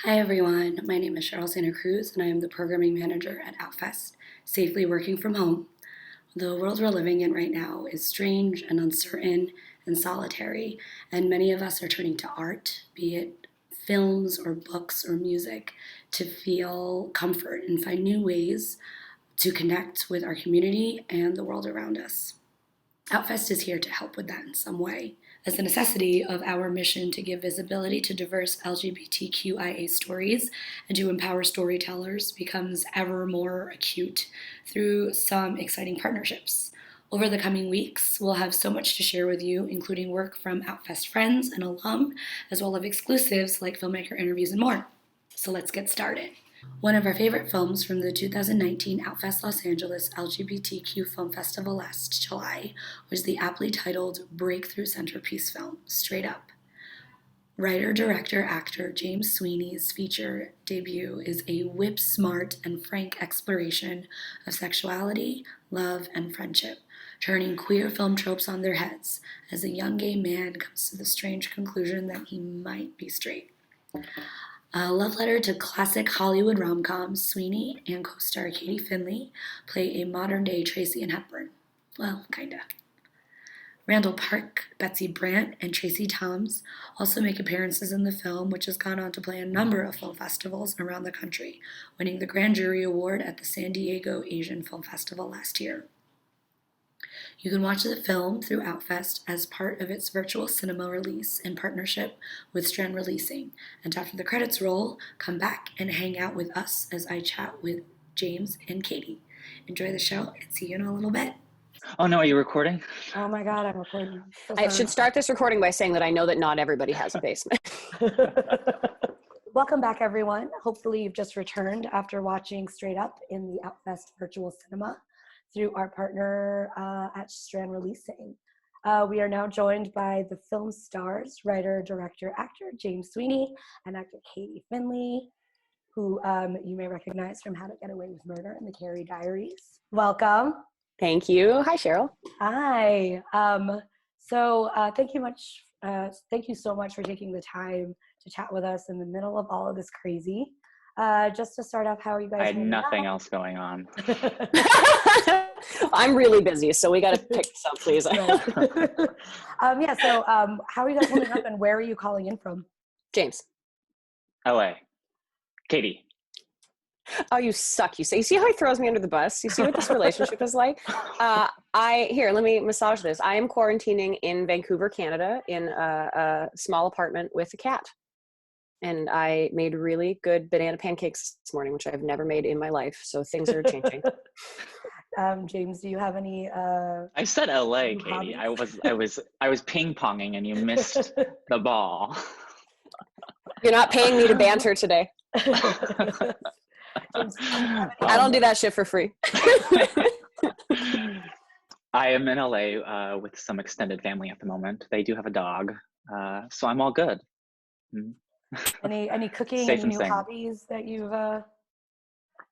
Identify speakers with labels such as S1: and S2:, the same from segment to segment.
S1: Hi everyone, my name is Cheryl Santa Cruz and I am the programming manager at Outfest, safely working from home. The world we're living in right now is strange and uncertain and solitary, and many of us are turning to art, be it films or books or music, to feel comfort and find new ways to connect with our community and the world around us. Outfest is here to help with that in some way, as the necessity of our mission to give visibility to diverse LGBTQIA stories and to empower storytellers becomes ever more acute through some exciting partnerships. Over the coming weeks, we'll have so much to share with you, including work from Outfest friends and alum, as well as exclusives like filmmaker interviews and more. So let's get started. One of our favorite films from the 2019 Outfest Los Angeles LGBTQ Film Festival last July was the aptly titled breakthrough centerpiece film, Straight Up. Writer, director, actor James Sweeney's feature debut is a whip-smart and frank exploration of sexuality, love, and friendship, turning queer film tropes on their heads as a young gay man comes to the strange conclusion that he might be straight. A love letter to classic Hollywood rom-coms, Sweeney and co-star Katie Finley play a modern-day Tracy and Hepburn. Well, kinda. Randall Park, Betsy Brandt, and Tracy Toms also make appearances in the film, which has gone on to play a number of film festivals around the country, winning the Grand Jury Award at the San Diego Asian Film Festival last year. You can watch the film through Outfest as part of its virtual cinema release in partnership with Strand Releasing. And after the credits roll, come back and hang out with us as I chat with James and Katie. Enjoy the show and see you in a little bit.
S2: Oh no, are you recording?
S1: Oh my God, I'm recording.
S3: I should start this recording by saying that I know that not everybody has a basement.
S1: Welcome back, everyone. Hopefully you've just returned after watching Straight Up in the Outfest virtual cinema through our partner at Strand Releasing. We are now joined by the film stars, writer, director, actor James Sweeney, and actor Katie Finley, who you may recognize from How to Get Away with Murder and the Carrie Diaries. Welcome.
S3: Thank you. Hi, Cheryl.
S1: Hi. Thank you so much for taking the time to chat with us in the middle of all of this crazy. Just to start off, how are you guys?
S2: I had nothing else going on.
S3: I'm really busy, so we got to pick this up, please.
S1: How are you guys holding up, and where are you calling in from?
S3: James.
S2: LA. Katie.
S3: Oh, you suck. You see how he throws me under the bus? You see what this relationship is like? Let me massage this. I am quarantining in Vancouver, Canada, in a small apartment with a cat. And I made really good banana pancakes this morning, which I've never made in my life. So things are changing.
S1: James, do you have any?
S2: I said LA, Katie. I was ping-ponging, and you missed the ball.
S3: You're not paying me to banter today. I don't do that shit for free.
S2: I am in LA with some extended family at the moment. They do have a dog, so I'm all good.
S1: Any cooking,
S2: Safe
S1: any new
S2: sane.
S1: hobbies that you've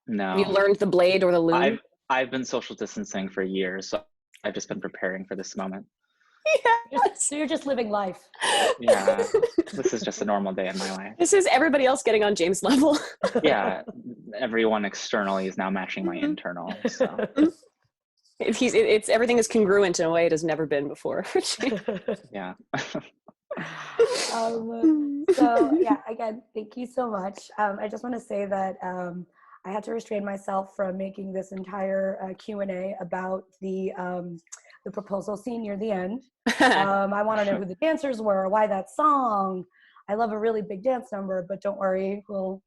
S2: No.
S3: You learned the blade or the loom?
S2: I've been social distancing for years, so I've just been preparing for this moment.
S1: So you're just living life.
S2: Yeah, this is just a normal day in my life.
S3: This is everybody else getting on James' level.
S2: Yeah, everyone externally is now matching my internal. So
S3: it's everything is congruent in a way it has never been before.
S2: Yeah.
S1: Again, thank you so much. I just want to say that I had to restrain myself from making this entire Q&A about the proposal scene near the end. I want to know who the dancers were, why that song. I love a really big dance number, but don't worry, we'll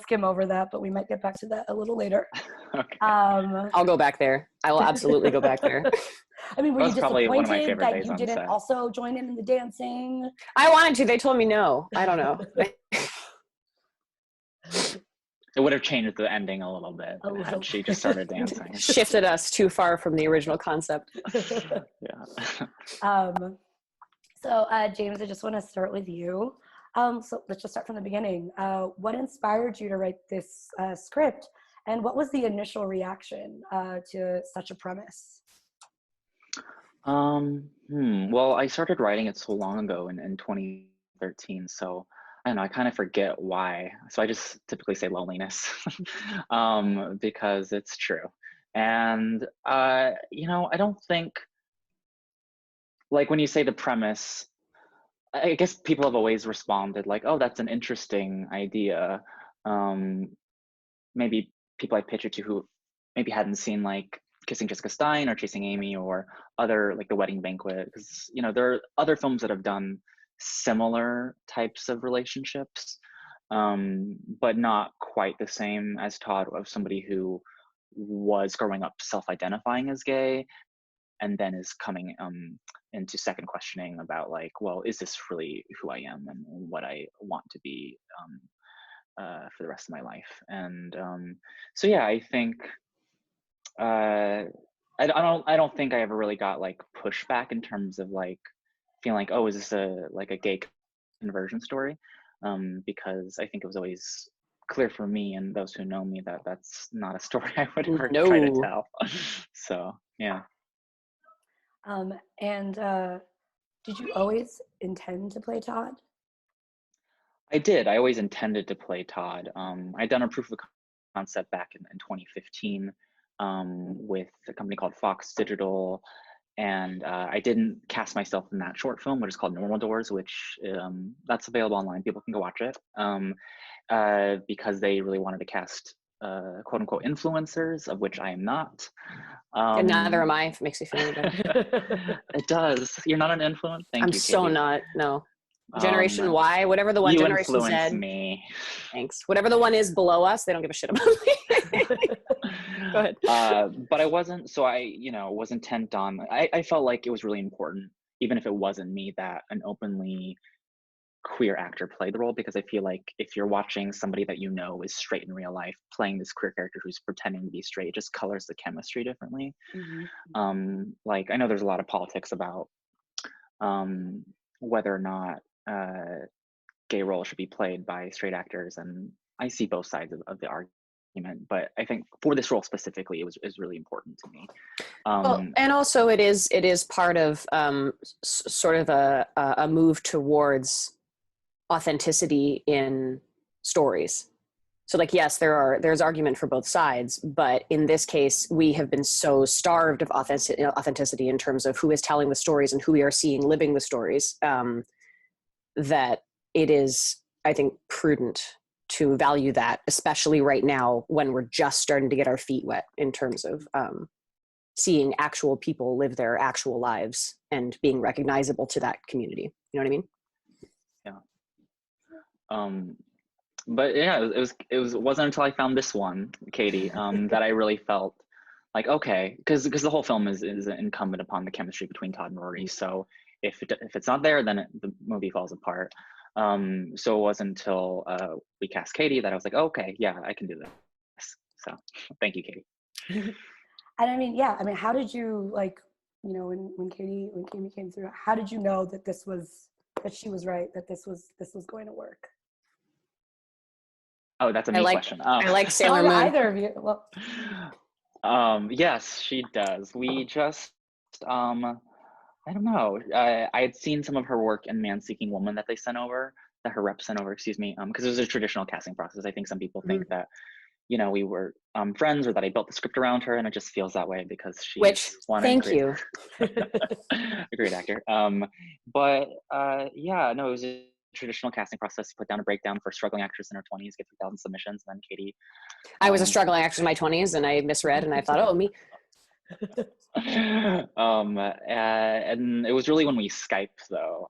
S1: skim over that, but we might get back to that a little later.
S2: Okay.
S3: I'll go back there. I will absolutely go back there.
S1: I mean, were you disappointed that you didn't
S2: set.
S1: also join in the dancing?
S3: I wanted to. They told me no. I don't know.
S2: It would have changed the ending a little bit had she just started dancing.
S3: Shifted us too far from the original concept.
S2: Yeah.
S1: James, I just want to start with you. So let's just start from the beginning. What inspired you to write this script, and what was the initial reaction to such a premise?
S2: Well, I started writing it so long ago in 2013, so I don't know, I kind of forget why. So I just typically say loneliness, because it's true. And, I don't think, like, when you say the premise, I guess people have always responded like, oh, that's an interesting idea. Um, Maybe people I pitched it to who maybe hadn't seen like Kissing Jessica Stein or Chasing Amy or other like The Wedding Banquet, because there are other films that have done similar types of relationships, but not quite the same as Todd, of somebody who was growing up self-identifying as gay and then is coming into second questioning about like, well, is this really who I am and what I want to be for the rest of my life? And so yeah, I think I don't think I ever really got like pushback in terms of like feeling like, oh, is this a gay conversion story? Because I think it was always clear for me and those who know me that that's not a story I would ever try to
S3: No.
S2: tell. So yeah.
S1: And did you always intend to play Todd?
S2: I did. I always intended to play Todd. I'd done a proof of concept back in 2015 with a company called Fox Digital, and I didn't cast myself in that short film, which is called Normal Doors, which that's available online. People can go watch it, because they really wanted to cast quote unquote influencers, of which I am not.
S3: And neither am I, if it makes you feel any better.
S2: It does. You're not an influence. Thank
S3: I'm
S2: you,
S3: so
S2: Katie.
S3: not, no. Generation Y, whatever the one,
S2: You
S3: Generation
S2: influence
S3: Z.
S2: me.
S3: Thanks. Whatever the one is below us, they don't give a shit about me. Go ahead.
S2: But I wasn't, so I, was intent on, I felt like it was really important, even if it wasn't me, that an openly queer actor play the role, because I feel like if you're watching somebody that is straight in real life playing this queer character who's pretending to be straight, it just colors the chemistry differently. Like I know there's a lot of politics about whether or not gay roles should be played by straight actors, and I see both sides of the argument, but I think for this role specifically, it was really important to me.
S3: Well, and also it is part of sort of a move towards authenticity in stories. So like, yes, there's argument for both sides, but in this case, we have been so starved of authenticity in terms of who is telling the stories and who we are seeing living the stories, that it is, I think, prudent to value that, especially right now when we're just starting to get our feet wet in terms of seeing actual people live their actual lives and being recognizable to that community. You know what I mean?
S2: Yeah. But yeah, it wasn't until I found this one, Katie, that I really felt like, okay, because the whole film is incumbent upon the chemistry between Todd and Rory. So if it's not there, then the movie falls apart. So it wasn't until we cast Katie that I was like, oh, okay, yeah, I can do this. So thank you, Katie.
S1: And I mean, yeah, I mean, how did you like, when Katie came through, how did you know that she was right, that this was going to work?
S2: Oh, that's a me question.
S3: I like Sailor Moon.
S1: Either of you. Well,
S2: yes, she does. We just, I don't know. I had seen some of her work in Man Seeking Woman that her rep sent over, excuse me, because it was a traditional casting process. I think some people think that, we were friends, or that I built the script around her, and it just feels that way because she's
S3: thank you.
S2: a great actor. But yeah, no, it was a traditional casting process. Put down a breakdown for struggling actress in her 20s, get 3,000 submissions, and then Katie.
S3: I was a struggling actress in my 20s, and I misread, and I thought, oh, me.
S2: And it was really when we Skyped, though,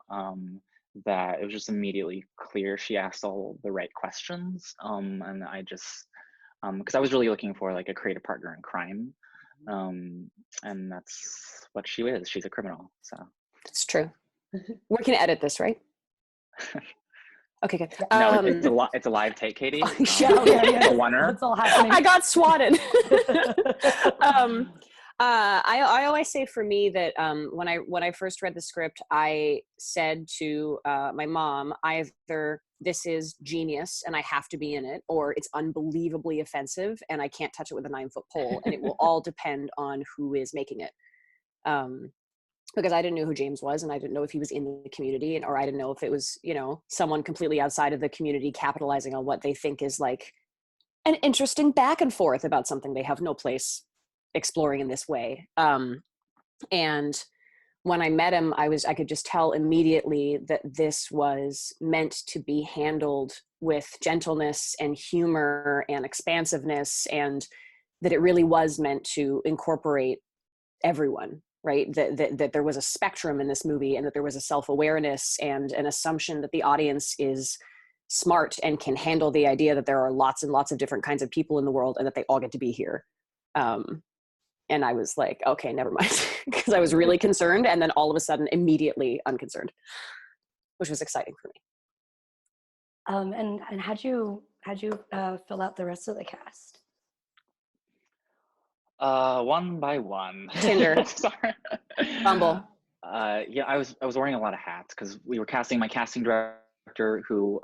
S2: that it was just immediately clear she asked all the right questions, and I just, because I was really looking for like a creative partner in crime, and that's what she is. She's a criminal, so.
S3: It's true. We can edit this, right? Okay, good.
S2: No, it's a live take, Katie.
S3: Yeah.
S2: A oneer.
S1: It's all happening.
S3: I got swatted. I always say for me that when I first read the script, I said to my mom, either this is genius and I have to be in it, or it's unbelievably offensive and I can't touch it with a 9-foot pole, and it will all depend on who is making it. because I didn't know who James was, and I didn't know if he was in the community, or I didn't know if it was, you know, someone completely outside of the community capitalizing on what they think is like an interesting back and forth about something they have no place exploring in this way. And when I met him, I could just tell immediately that this was meant to be handled with gentleness and humor and expansiveness, and that it really was meant to incorporate everyone, right? That there was a spectrum in this movie, and that there was a self-awareness and an assumption that the audience is smart and can handle the idea that there are lots and lots of different kinds of people in the world, and that they all get to be here. And I was like, okay, never mind, because I was really concerned, and then all of a sudden, immediately unconcerned, which was exciting for me.
S1: And how'd you fill out the rest of the cast?
S2: One by one.
S3: Tinder.
S2: Sorry.
S3: Bumble.
S2: Yeah, I was wearing a lot of hats because we were casting. My casting director, who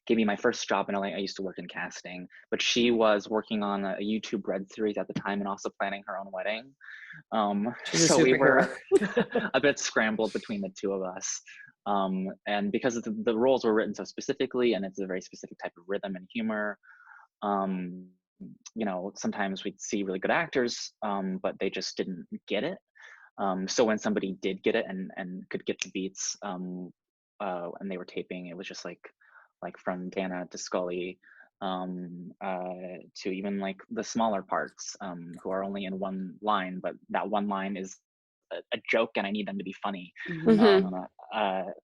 S2: gave me my first job in LA. I used to work in casting, but she was working on a YouTube Red series at the time and also planning her own wedding. So we were a bit scrambled between the two of us. And because the roles were written so specifically, and it's a very specific type of rhythm and humor, you know, sometimes we'd see really good actors, but they just didn't get it. So when somebody did get it and could get the beats, and they were taping, it was just like from Dana to Scully, to even like the smaller parts, who are only in one line, but that one line is a joke and I need them to be funny.
S3: Mm-hmm.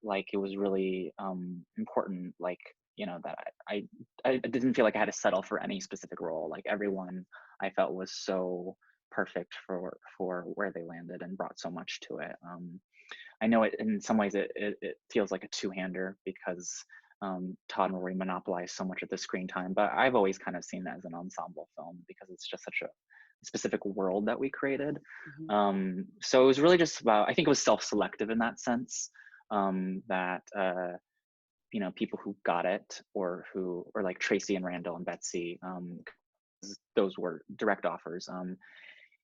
S2: Like it was really important, like, you know, that I didn't feel like I had to settle for any specific role. Like everyone I felt was so perfect for where they landed and brought so much to it. I know it in some ways it feels like a two-hander because Todd and Rory monopolize so much of the screen time, but I've always kind of seen that as an ensemble film because it's just such a specific world that we created.
S1: Mm-hmm.
S2: So it was really just about, I think it was self-selective in that sense, that you know, people who got it, or like Tracy and Randall and Betsy, those were direct offers.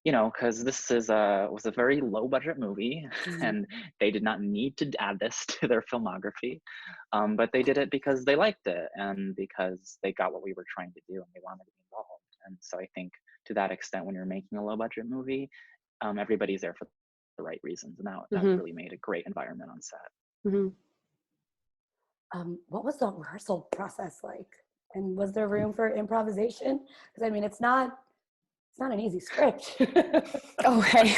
S2: You know, because this was a very low budget movie,
S1: Mm-hmm.
S2: and they did not need to add this to their filmography, but they did it because they liked it and because they got what we were trying to do and they wanted to be involved. And so I think to that extent, when you're making a low budget movie, everybody's there for the right reasons, and that
S3: Mm-hmm.
S2: really made a great environment on set.
S3: Mm-hmm.
S1: What was the rehearsal process like? And was there room for improvisation? Because I mean, it's not an easy script.
S3: Okay.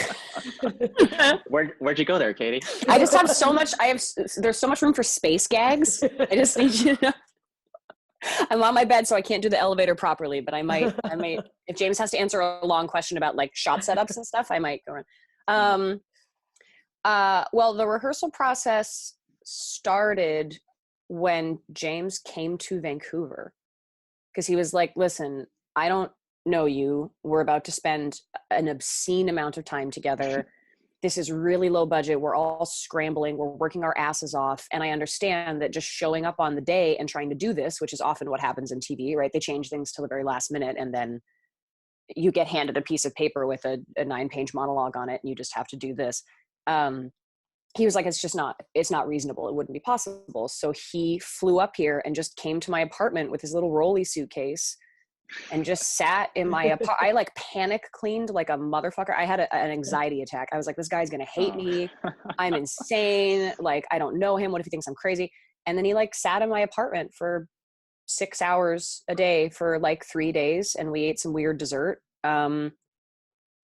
S2: Where'd you go there, Katie?
S3: I just have so much. There's so much room for space gags. I just need you to know. I'm on my bed, so I can't do the elevator properly, but I might, if James has to answer a long question about like shot setups and stuff, I might go around. Well, the rehearsal process started when James came to Vancouver, because he was like, listen, I don't know you. We're about to spend an obscene amount of time together. This is really low budget. We're all scrambling. We're working our asses off. And I understand that just showing up on the day and trying to do this, which is often what happens in TV, right? They change things till the very last minute, and then you get handed a piece of paper with a 9-page monologue on it, and you just have to do this. He was like, it's not reasonable. It wouldn't be possible. So he flew up here and just came to my apartment with his little rolly suitcase and just sat in my apartment. I like panic cleaned like a motherfucker. I had an anxiety attack. I was like, this guy's going to hate me. I'm insane. Like, I don't know him. What if he thinks I'm crazy? And then he like sat in my apartment for 6 hours a day for like 3 days. And we ate some weird dessert. And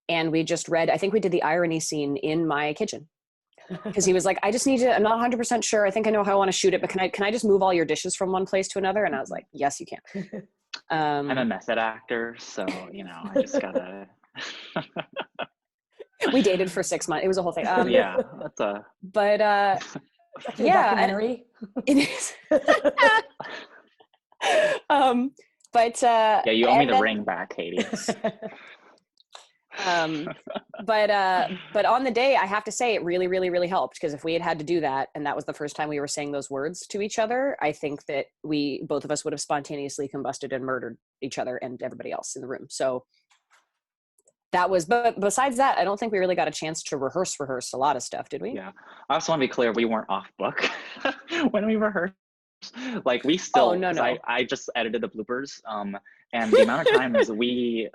S3: we just read, I think we did the irony scene in my kitchen. Because he was like, I just need to, I'm not 100% sure. I think I know how I want to shoot it, but can I just move all your dishes from one place to another? And I was like, yes, you can.
S2: I'm a method actor, so, you know, I just gotta.
S3: We dated for 6 months. It was a whole thing.
S2: Yeah, that's a.
S3: But yeah,
S1: documentary.
S3: It is. But
S2: yeah, you owe me the ring back, Katie.
S3: But on the day, I have to say it really, really, really helped, because if we had to do that, and that was the first time we were saying those words to each other, I think that both of us would have spontaneously combusted and murdered each other and everybody else in the room. So that was, but besides that, I don't think we really got a chance to rehearse a lot of stuff, did we?
S2: Yeah. I also want to be clear, we weren't off book when we rehearsed. Like we
S3: Oh,
S2: still,
S3: no,
S2: 'cause
S3: no.
S2: I just edited the bloopers. And the amount of times we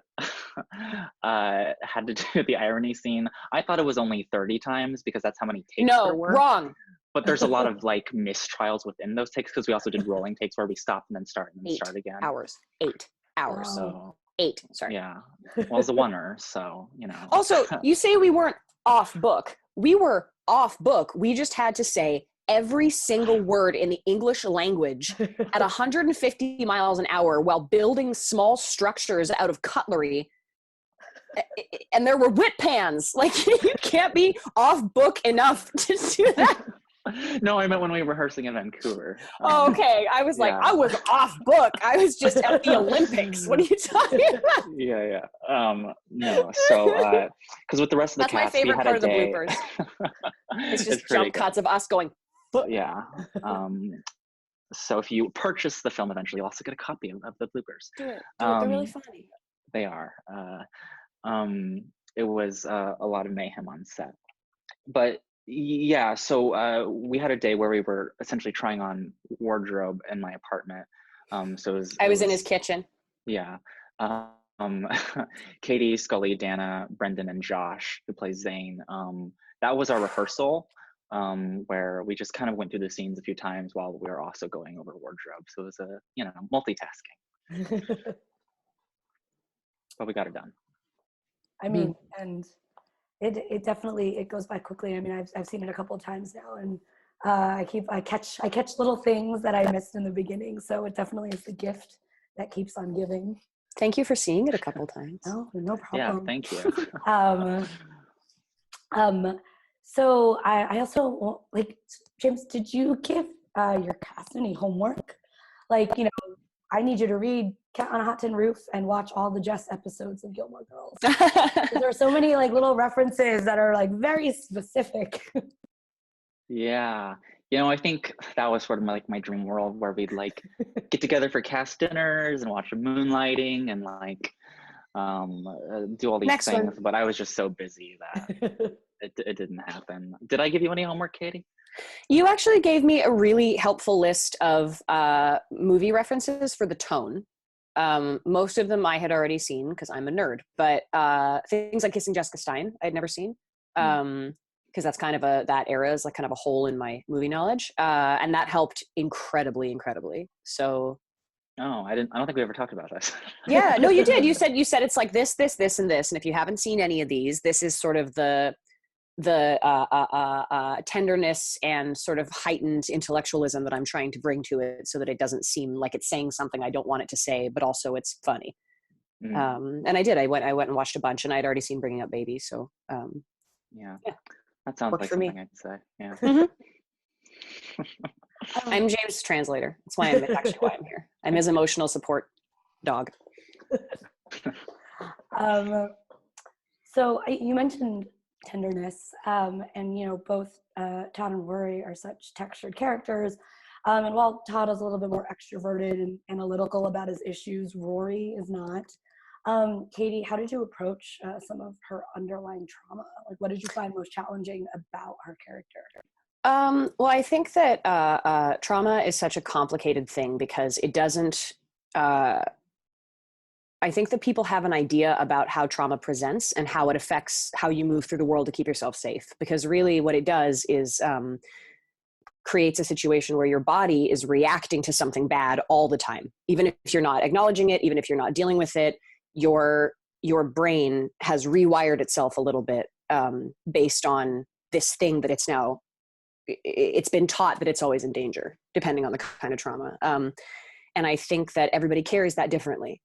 S2: had to do the irony scene, I thought it was only 30 times because that's how many takes there
S3: No,
S2: were.
S3: wrong.
S2: But there's a lot of like mistrials within those takes because we also did rolling takes where we stop and then start and then start again.
S3: 8 hours.
S2: So
S3: 8, sorry.
S2: yeah, well, it's a oneer, so you know.
S3: Also, you say we weren't off book. We were off book. We just had to say every single word in the English language at 150 miles an hour while building small structures out of cutlery. And there were whip pans. Like, you can't be off book enough to do that.
S2: No, I meant when we were rehearsing in Vancouver.
S3: Oh, okay. I was like,
S2: yeah.
S3: I was off book. I was just at the Olympics. What are you talking about?
S2: Yeah. No, so because with the rest of the
S3: That's
S2: cast,
S3: my favorite
S2: we had
S3: part
S2: a
S3: of the
S2: day.
S3: bloopers. It's just
S2: pretty
S3: jump
S2: good.
S3: cuts of us going, book.
S2: Yeah. So if you purchase the film eventually, you'll also get a copy of the bloopers.
S3: Do it. They're really funny.
S2: They are. It was a lot of mayhem on set. But yeah, so we had a day where we were essentially trying on wardrobe in my apartment. So
S3: I was in his kitchen.
S2: Yeah. Katie, Scully, Dana, Brendan, and Josh, who plays Zane. That was our rehearsal, where we just kind of went through the scenes a few times while we were also going over wardrobe. So it was multitasking. But we got it done.
S1: I mean, and it definitely, it goes by quickly. I mean, I've seen it a couple of times now, and I catch little things that I missed in the beginning. So it definitely is the gift that keeps on giving.
S3: Thank you for seeing it a couple times.
S1: No problem.
S2: Yeah, thank you.
S1: So I also, like, James, did you give your cast any homework? Like, I need you to read Cat on a Hot Tin Roof and watch all the Jess episodes of Gilmore Girls. There are so many like little references that are like very specific.
S2: Yeah. I think that was sort of my dream world where we'd like get together for cast dinners and watch moonlighting and like do all these things. But I was just so busy that it didn't happen. Did I give you any homework, Katie?
S3: You actually gave me a really helpful list of movie references for the tone. Most of them I had already seen because I'm a nerd, but things like Kissing Jessica Stein I'd never seen. Because that's kind of that era is like kind of a hole in my movie knowledge. And that helped incredibly. So.
S2: Oh, I don't think we ever talked about this.
S3: Yeah, no, you did. You said it's like this, and this. And if you haven't seen any of these, this is sort of the tenderness and sort of heightened intellectualism that I'm trying to bring to it so that it doesn't seem like it's saying something I don't want it to say, but also it's funny. And I did. I went and watched a bunch, and I'd already seen Bringing Up Baby. So
S2: yeah. That sounds like something I'd say. Yeah.
S3: I'm James' translator. That's why actually why I'm here. I'm his emotional support dog.
S1: So you mentioned tenderness, and both Todd and Rory are such textured characters. And while Todd is a little bit more extroverted and analytical about his issues, Rory is not. Katie, how did you approach some of her underlying trauma? Like, what did you find most challenging about her character?
S3: Well, I think that trauma is such a complicated thing because it doesn't, I think that people have an idea about how trauma presents and how it affects how you move through the world to keep yourself safe. Because really what it does is creates a situation where your body is reacting to something bad all the time. Even if you're not acknowledging it, even if you're not dealing with it, your brain has rewired itself a little bit based on this thing that it's been taught that it's always in danger, depending on the kind of trauma. And I think that everybody carries that differently.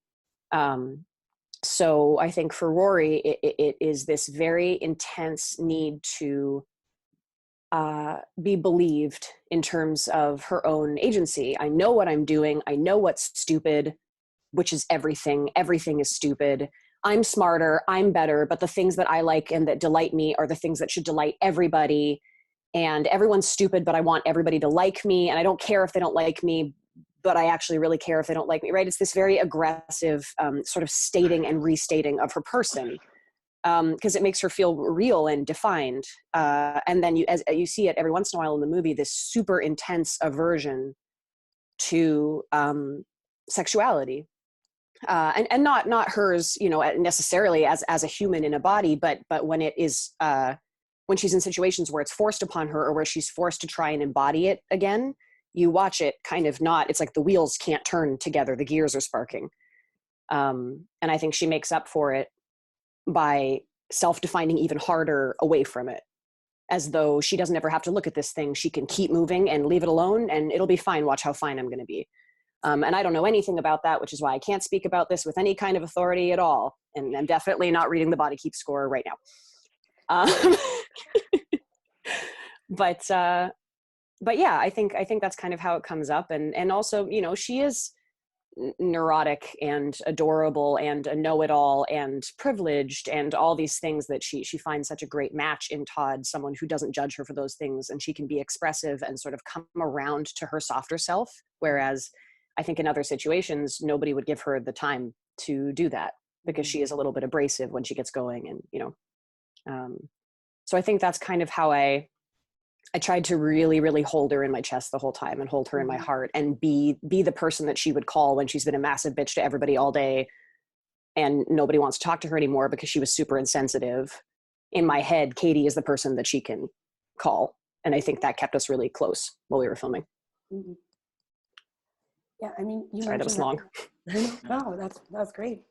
S3: So I think for Rory, it is this very intense need to be believed in terms of her own agency. I know what I'm doing. I know what's stupid, which is everything. Everything is stupid. I'm smarter. I'm better. But the things that I like and that delight me are the things that should delight everybody. And everyone's stupid, but I want everybody to like me. And I don't care if they don't like me, but I actually really care if they don't like me, right? It's this very aggressive sort of stating and restating of her person. because it makes her feel real and defined. And then as you see it every once in a while in the movie, this super intense aversion to sexuality, and not hers, necessarily as a human in a body, but when it is when she's in situations where it's forced upon her or where she's forced to try and embody it again, you watch it kind of not. It's like the wheels can't turn together, the gears are sparking, and I think she makes up for it by self-defining even harder away from it, as though she doesn't ever have to look at this thing. She can keep moving and leave it alone, and it'll be fine. Watch how fine I'm going to be. And I don't know anything about that, which is why I can't speak about this with any kind of authority at all. And I'm definitely not reading the Body Keep score right now. But yeah, I think that's kind of how it comes up. And also, she is neurotic and adorable and a know-it-all and privileged and all these things that she finds such a great match in Todd, someone who doesn't judge her for those things, and she can be expressive and sort of come around to her softer self, whereas I think in other situations nobody would give her the time to do that, because she is a little bit abrasive when she gets going. And so I think that's kind of how I tried to really, really hold her in my chest the whole time and hold her in my heart and be the person that she would call when she's been a massive bitch to everybody all day and nobody wants to talk to her anymore because she was super insensitive. In my head, Katie is the person that she can call. And I think that kept us really close while we were filming.
S1: Mm-hmm. Yeah, I mean, you
S3: Sorry, that was
S1: mentioned
S3: long.
S1: No, that's great.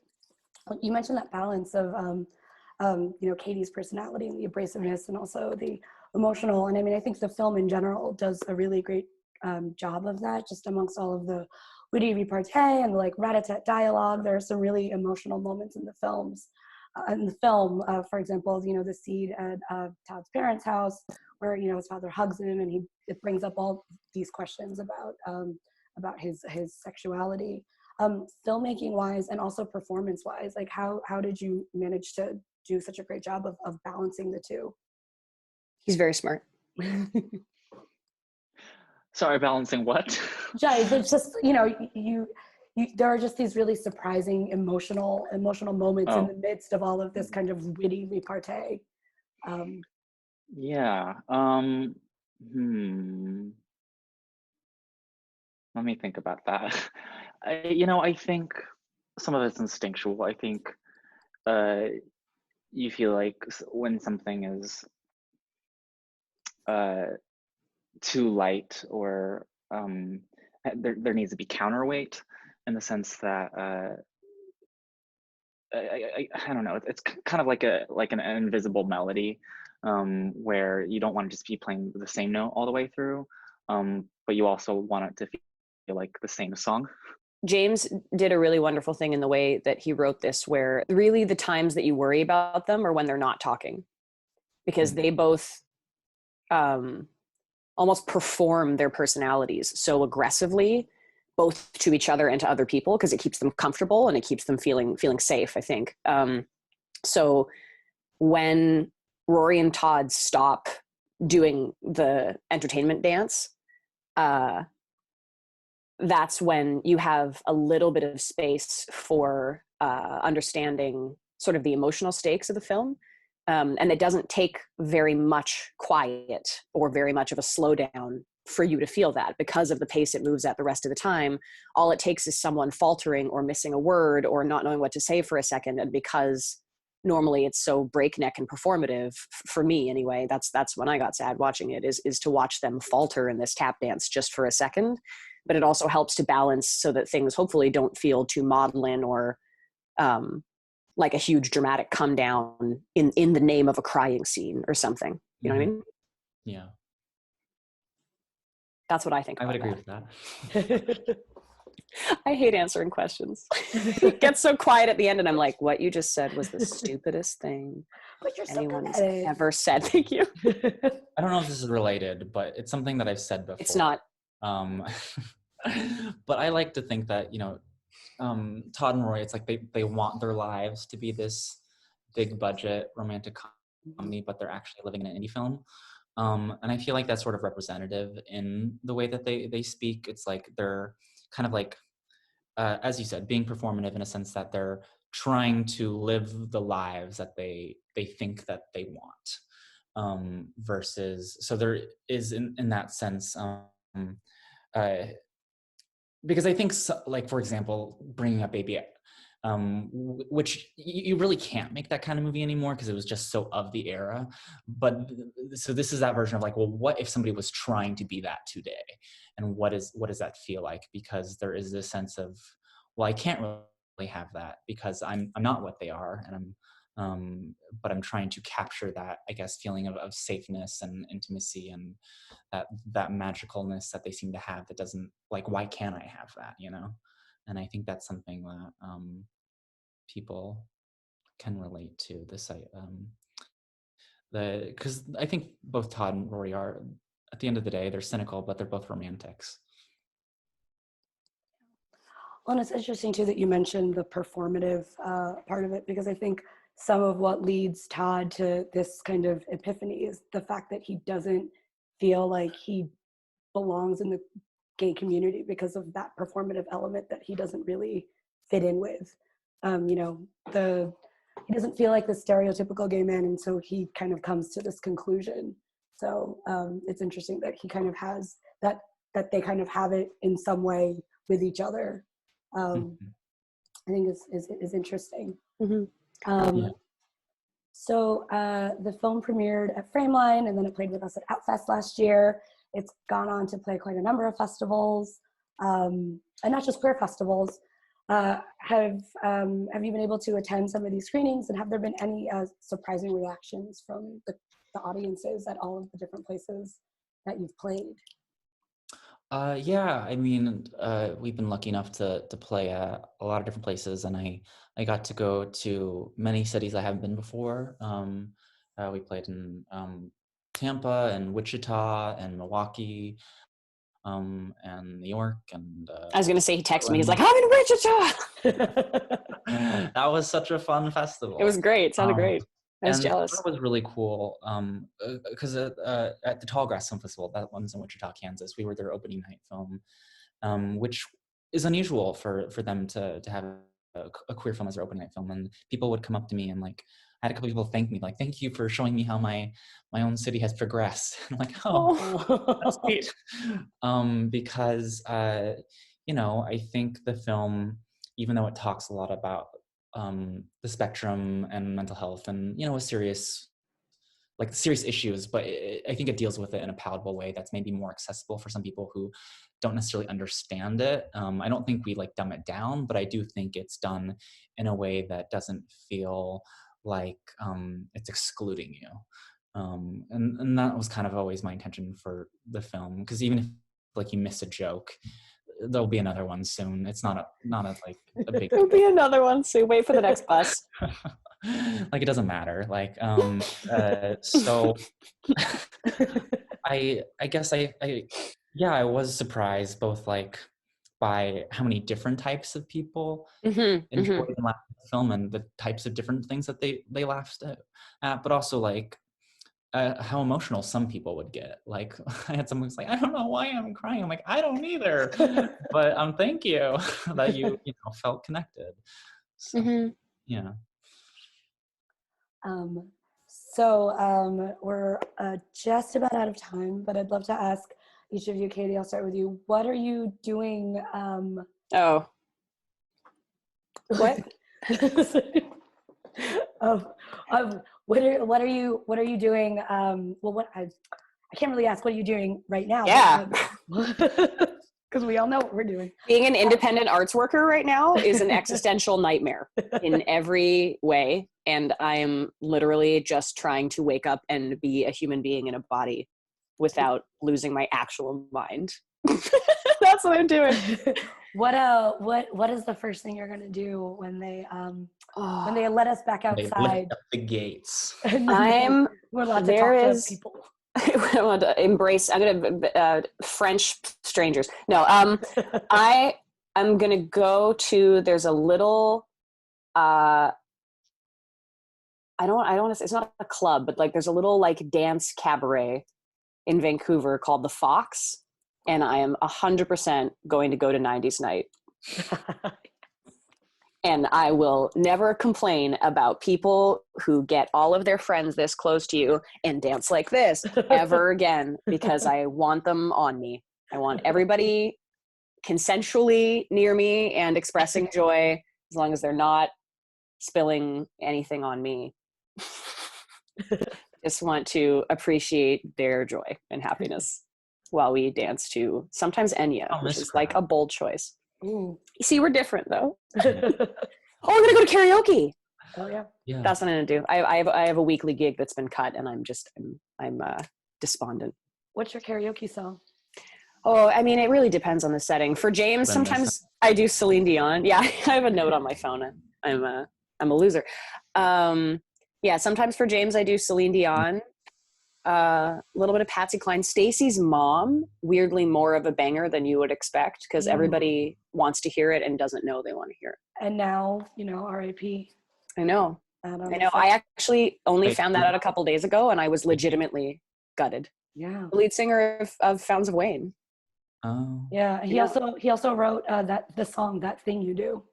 S1: You mentioned that balance of, Katie's personality and the abrasiveness and also the emotional. And I mean, I think the film in general does a really great job of that, just amongst all of the witty repartee and the like rat-a-tat dialogue. There are some really emotional moments in the films. In the film, for example, the scene at Todd's parents' house where, his father hugs him and it brings up all these questions about his sexuality. Filmmaking wise and also performance wise, like how did you manage to do such a great job of balancing the two?
S3: He's very smart.
S2: Sorry, balancing what?
S1: It's just, you there are just these really surprising emotional moments in the midst of all of this kind of witty repartee.
S2: Yeah. Let me think about that. I think some of it's instinctual. I think you feel like when something is too light or there needs to be counterweight, in the sense that I don't know. It's kind of like an invisible melody, where you don't want to just be playing the same note all the way through, but you also want it to feel like the same song.
S3: James did a really wonderful thing in the way that he wrote this, where really the times that you worry about them are when they're not talking, because they both almost perform their personalities so aggressively, both to each other and to other people, because it keeps them comfortable and it keeps them feeling safe, I think. So when Rory and Todd stop doing the entertainment dance, that's when you have a little bit of space for understanding sort of the emotional stakes of the film. And it doesn't take very much quiet or very much of a slowdown for you to feel that, because of the pace it moves at the rest of the time. All it takes is someone faltering or missing a word or not knowing what to say for a second. And because normally it's so breakneck and performative, for me anyway, that's when I got sad watching it, is to watch them falter in this tap dance just for a second. But it also helps to balance so that things hopefully don't feel too maudlin or like a huge dramatic come down in the name of a crying scene or something. You know what I mean?
S4: Yeah.
S3: That's what I think.
S4: I would agree with that.
S3: I hate answering questions. It gets so quiet at the end and I'm like, what you just said was the stupidest thing anyone's ever said. Thank you.
S4: I don't know if this is related, but it's something that I've said before.
S3: It's not.
S4: But I like to think that, Todd and Rory, it's like they want their lives to be this big budget romantic comedy, but they're actually living in an indie film. And I feel like that's sort of representative in the way that they speak. It's like they're kind of like as you said, being performative in a sense that they're trying to live the lives that they think that they want, versus, so there is in that sense, uh, because I think, so, like, for example, bringing up Baby, which you really can't make that kind of movie anymore because it was just so of the era. But so this is that version of like, well, what if somebody was trying to be that today, and what does that feel like? Because there is this sense of, well, I can't really have that because I'm not what they are, and but I'm trying to capture that, I guess, feeling of safeness and intimacy, and that magicalness that they seem to have that doesn't, like, why can't I have that, you know? And I think that's something that people can relate to. Because I think both Todd and Rory are, at the end of the day, they're cynical, but they're both romantics.
S1: Well, and it's interesting too that you mentioned the performative part of it, because I think some of what leads Todd to this kind of epiphany is the fact that he doesn't feel like he belongs in the gay community because of that performative element that he doesn't really fit in with. You know, he doesn't feel like the stereotypical gay man, and so he kind of comes to this conclusion. So it's interesting that he kind of has that they kind of have it in some way with each other. I think is interesting.
S3: Mm-hmm.
S1: So the film premiered at Frameline, and then it played with us at Outfest last year. It's gone on to play quite a number of festivals, and not just queer festivals. Have you been able to attend some of these screenings, and have there been any surprising reactions from the audiences at all of the different places that you've played?
S4: Yeah, I mean, we've been lucky enough to play at a lot of different places, and I got to go to many cities I haven't been before. We played in Tampa and Wichita and Milwaukee, and New York, and
S3: I was gonna say, he texted me. He's like,
S4: Portland.
S3: "I'm in Wichita."
S4: That was such a fun festival.
S3: It was great. It sounded great. I was
S4: and
S3: jealous.
S4: that was really cool, because at the Tallgrass Film Festival, that one's in Wichita, Kansas, we were their opening night film, which is unusual for them to have a queer film as their opening night film. And people would come up to me and, like, I had a couple people thank me, like, thank you for showing me how my own city has progressed. I'm like, oh, that's sweet. Because you know, I think the film, even though it talks a lot about the spectrum and mental health and, you know, serious issues, but I think it deals with it in a palatable way that's maybe more accessible for some people who don't necessarily understand it. I don't think we, like, dumb it down, but I do think it's done in a way that doesn't feel like it's excluding you. And that was kind of always my intention for the film, because even if, like, you miss a joke, there'll be another one soon. It's not like a big
S3: There'll be another one soon. Wait for the next bus.
S4: Like, it doesn't matter. Like, so I guess I was surprised both, like, by how many different types of people enjoyed and laughed at the film, and the types of different things that they laughed at, but also, like, how emotional some people would get. Like, I had someone who's like, I don't know why I'm crying. I'm like, I don't either, but thank you that you know, felt connected. So, yeah.
S1: So we're just about out of time, but I'd love to ask each of you. Katie, I'll start with you. What are you doing?
S3: Oh.
S1: What? What are you doing? Well, I can't really ask what are you doing right now.
S3: Yeah.
S1: Because we all know what we're doing.
S3: Being an independent arts worker right now is an existential nightmare in every way. And I'm literally just trying to wake up and be a human being in a body without losing my actual mind. That's what I'm doing.
S1: What is the first thing you're gonna do when they let us back outside?
S4: They lift up the gates.
S1: We're allowed to talk to people.
S3: I want to embrace. I'm gonna French strangers. No, I'm gonna go to. There's a little. I don't want to say, it's not a club, but, like, there's a little, like, dance cabaret in Vancouver called the Fox, and I am 100% going to go to 90s night And I will never complain about people who get all of their friends this close to you and dance like this ever again, because I want them on me. I want everybody consensually near me and expressing joy, as long as they're not spilling anything on me. Just want to appreciate their joy and happiness while we dance to sometimes Enya, which is like a bold choice.
S5: Ooh.
S3: You see, we're different though. Oh, I'm gonna go to karaoke.
S5: Oh yeah.
S4: Yeah.
S3: That's what I'm gonna do. I have a weekly gig that's been cut, and I'm despondent.
S5: What's your karaoke song?
S3: Oh, I mean, it really depends on the setting. For James, sometimes I do Celine Dion. Yeah, I have a note on my phone. I'm a loser. Yeah, sometimes for James I do Celine Dion. A little bit of Patsy Cline. Stacy's Mom, weirdly more of a banger than you would expect, because everybody wants to hear it and doesn't know they want to hear it.
S5: And now, R.I.P.
S3: I know. I actually only found that out a couple days ago, and I was legitimately gutted.
S5: Yeah.
S3: The lead singer of Fountains of Wayne.
S4: Oh.
S5: Yeah. He also wrote the song "That Thing You Do."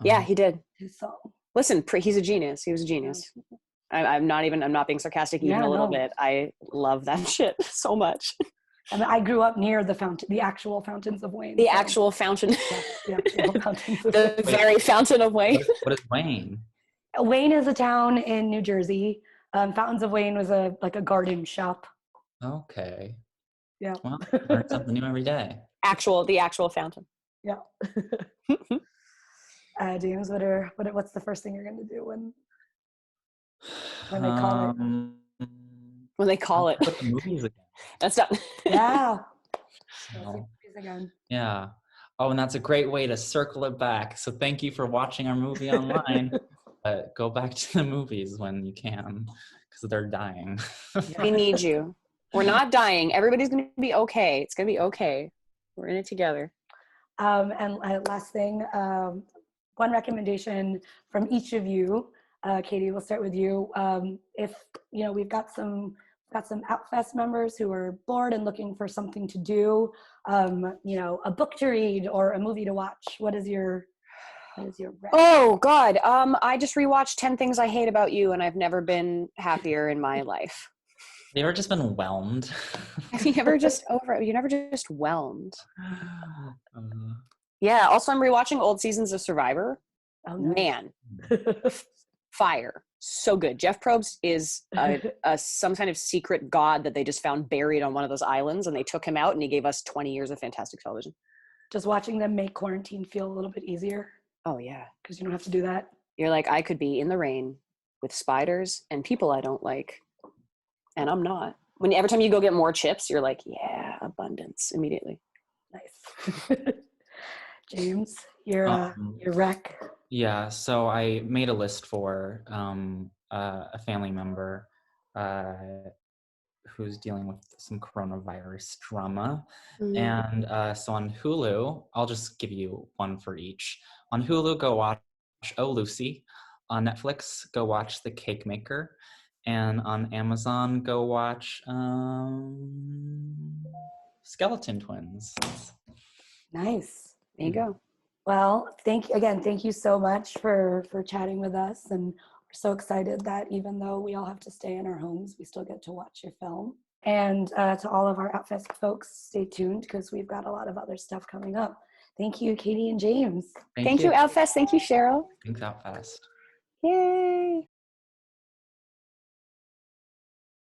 S3: Yeah, he did.
S5: His song.
S3: Listen, he's a genius. He was a genius. I'm not being sarcastic even a little bit. I love that shit so much.
S5: I mean, I grew up near the actual Fountains of Wayne.
S3: The actual fountain.
S5: Yeah, fountains of
S3: The very Fountain of Wayne.
S4: What is Wayne?
S5: Wayne is a town in New Jersey. Fountains of Wayne was a garden shop.
S4: Okay.
S5: Yeah.
S4: Well, learn something new every day.
S3: The actual fountain.
S5: Yeah. James, what's the first thing you're going to do when they call it?
S3: When they call it.
S4: Put the movies again.
S3: That's not.
S5: Yeah.
S4: So,
S5: Again.
S4: yeah. Oh, and that's a great way to circle it back. So thank you for watching our movie online. Go back to the movies when you can, because they're dying.
S3: We need you. We're not dying. Everybody's going to be okay. It's going to be okay. We're in it together.
S5: And last thing, one recommendation from each of you. Katie, we'll start with you. If we've got some Outfest members who are bored and looking for something to do, a book to read or a movie to watch. What is your
S3: Oh God. I just rewatched 10 Things I Hate About You, and I've never been happier in my life.
S4: Have you ever just been whelmed?
S3: Have you never just whelmed? Yeah. Also, I'm rewatching old seasons of Survivor.
S5: Oh, nice.
S3: Man, fire. So good. Jeff Probst is some kind of secret god that they just found buried on one of those islands, and they took him out, and he gave us 20 years of fantastic television.
S5: Just watching them make quarantine feel a little bit easier.
S3: Oh yeah.
S5: Because you don't have to do that.
S3: You're like, I could be in the rain with spiders and people I don't like. And I'm not. Every time you go get more chips, you're like, yeah, abundance immediately.
S5: Nice. James, your rec.
S4: Yeah, so I made a list for a family member who's dealing with some coronavirus drama. And so on Hulu, I'll just give you one for each. On Hulu, go watch Oh Lucy. On Netflix, go watch The Cake Maker. And on Amazon, go watch Skeleton Twins.
S5: Nice.
S3: There you go.
S5: Well, thank you so much for chatting with us. And we're so excited that even though we all have to stay in our homes, we still get to watch your film. And to all of our Outfest folks, stay tuned because we've got a lot of other stuff coming up. Thank you, Katie and James.
S3: Thank you, Outfest. Thank you, Cheryl.
S4: Thanks, Outfest.
S3: Yay.